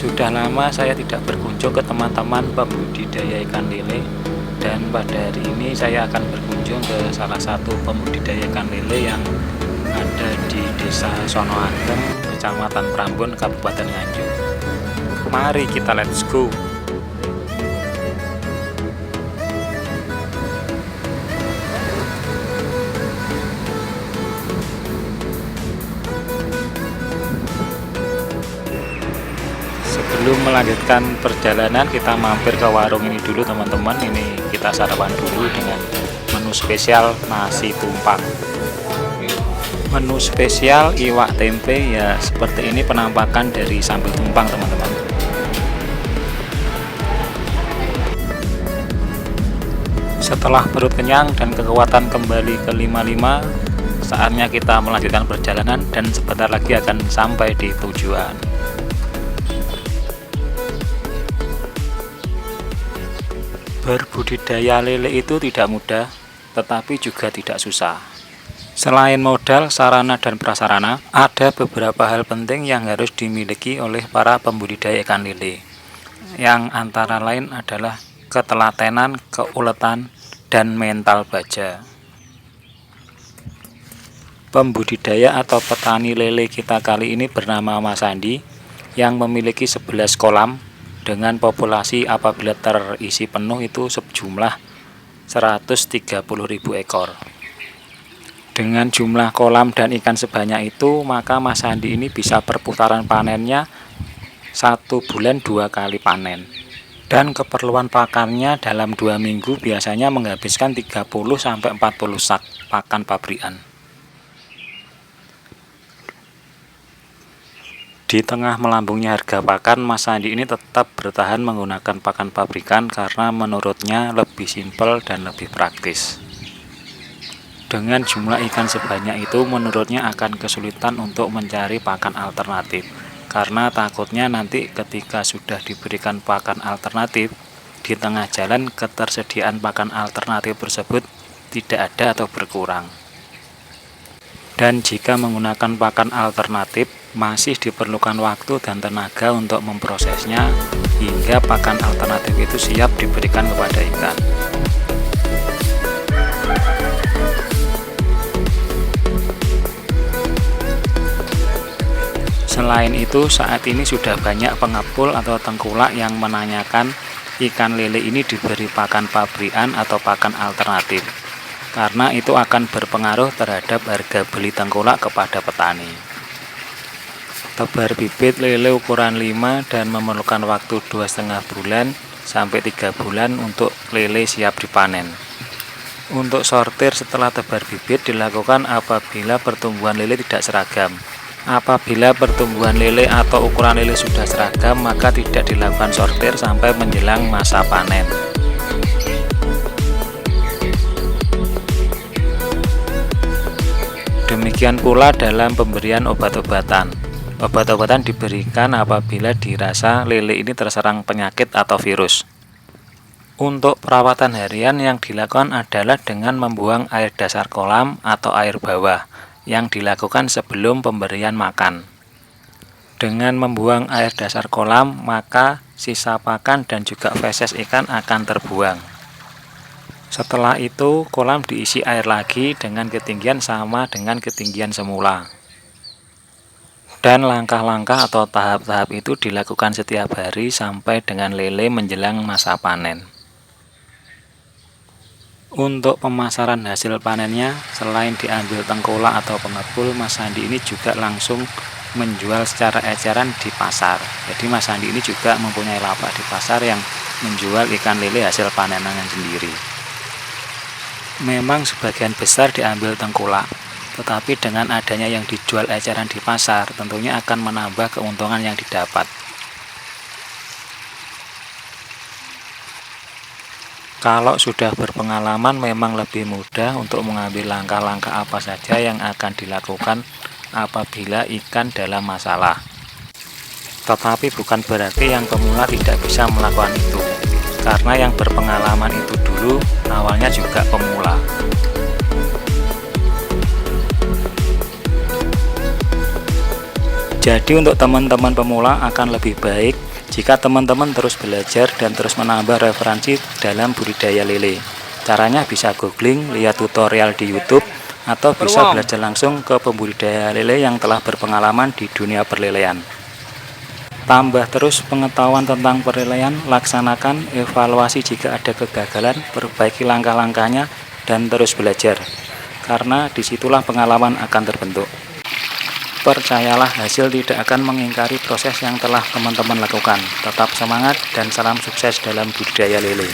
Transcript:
Sudah lama saya tidak berkunjung ke teman-teman pembudidaya ikan lele, dan pada hari ini saya akan berkunjung ke salah satu pembudidaya ikan lele yang ada di Desa Sonoageng, Kecamatan Prambon, Kabupaten Nganjuk. Mari kita let's go. Sebelum melanjutkan perjalanan, kita mampir ke warung ini dulu teman-teman. Ini kita sarapan dulu dengan menu spesial nasi tumpang. Menu spesial iwak tempe, ya seperti ini penampakan dari sambal tumpang teman-teman. Setelah perut kenyang dan kekuatan kembali ke 55, saatnya kita melanjutkan perjalanan dan sebentar lagi akan sampai di tujuan. Berbudidaya lele itu tidak mudah, tetapi juga tidak susah. Selain modal, sarana, dan prasarana, ada beberapa hal penting yang harus dimiliki oleh para pembudidaya ikan lele, yang antara lain adalah ketelatenan, keuletan, dan mental baja. Pembudidaya atau petani lele kita kali ini bernama Mas Andi, yang memiliki 11 kolam dengan populasi apabila terisi penuh itu sejumlah 130.000 ekor. Dengan jumlah kolam dan ikan sebanyak itu, maka Mas Andi ini bisa perputaran panennya 1 bulan 2 kali panen. Dan keperluan pakannya dalam 2 minggu biasanya menghabiskan 30-40 sak pakan pabrikan. Di tengah melambungnya harga pakan, Mas Andi ini tetap bertahan menggunakan pakan pabrikan karena menurutnya lebih simpel dan lebih praktis. Dengan jumlah ikan sebanyak itu, menurutnya akan kesulitan untuk mencari pakan alternatif, karena takutnya nanti ketika sudah diberikan pakan alternatif, di tengah jalan ketersediaan pakan alternatif tersebut tidak ada atau berkurang. Dan jika menggunakan pakan alternatif, masih diperlukan waktu dan tenaga untuk memprosesnya hingga pakan alternatif itu siap diberikan kepada ikan. Selain itu, saat ini sudah banyak pengepul atau tengkulak yang menanyakan ikan lele ini diberi pakan pabrikan atau pakan alternatif, karena itu akan berpengaruh terhadap harga beli tengkulak kepada petani. Tebar bibit lele ukuran 5 dan memerlukan waktu 2,5 bulan sampai 3 bulan untuk lele siap dipanen. Untuk sortir setelah tebar bibit dilakukan apabila pertumbuhan lele tidak seragam. Apabila pertumbuhan lele atau ukuran lele sudah seragam, maka tidak dilakukan sortir sampai menjelang masa panen. Demikian pula dalam pemberian obat-obatan. Obat-obatan diberikan apabila dirasa lele ini terserang penyakit atau virus. Untuk perawatan harian yang dilakukan adalah dengan membuang air dasar kolam atau air bawah yang dilakukan sebelum pemberian makan. Dengan membuang air dasar kolam, maka sisa pakan dan juga feses ikan akan terbuang. Setelah itu, kolam diisi air lagi dengan ketinggian sama dengan ketinggian semula. Dan langkah-langkah atau tahap-tahap itu dilakukan setiap hari sampai dengan lele menjelang masa panen. Untuk pemasaran hasil panennya, selain diambil tengkulak atau pengepul, Mas Andi ini juga langsung menjual secara eceran di pasar. Jadi Mas Andi ini juga mempunyai lapak di pasar yang menjual ikan lele hasil panenannya sendiri. Memang sebagian besar diambil tengkulak, tetapi dengan adanya yang dijual eceran di pasar, tentunya akan menambah keuntungan yang didapat. Kalau sudah berpengalaman, memang lebih mudah untuk mengambil langkah-langkah apa saja yang akan dilakukan apabila ikan dalam masalah. Tetapi bukan berarti yang pemula tidak bisa melakukan itu, karena yang berpengalaman itu dulu awalnya juga pemula. Jadi untuk teman-teman pemula akan lebih baik jika teman-teman terus belajar dan terus menambah referensi dalam budidaya lele. Caranya bisa googling, lihat tutorial di YouTube, atau bisa belajar langsung ke pembudidaya lele yang telah berpengalaman di dunia perlelean. Tambah terus pengetahuan tentang perlelean, laksanakan evaluasi jika ada kegagalan, perbaiki langkah-langkahnya, dan terus belajar. Karena disitulah pengalaman akan terbentuk. Percayalah, hasil tidak akan mengingkari proses yang telah teman-teman lakukan. Tetap semangat dan salam sukses dalam budidaya lele.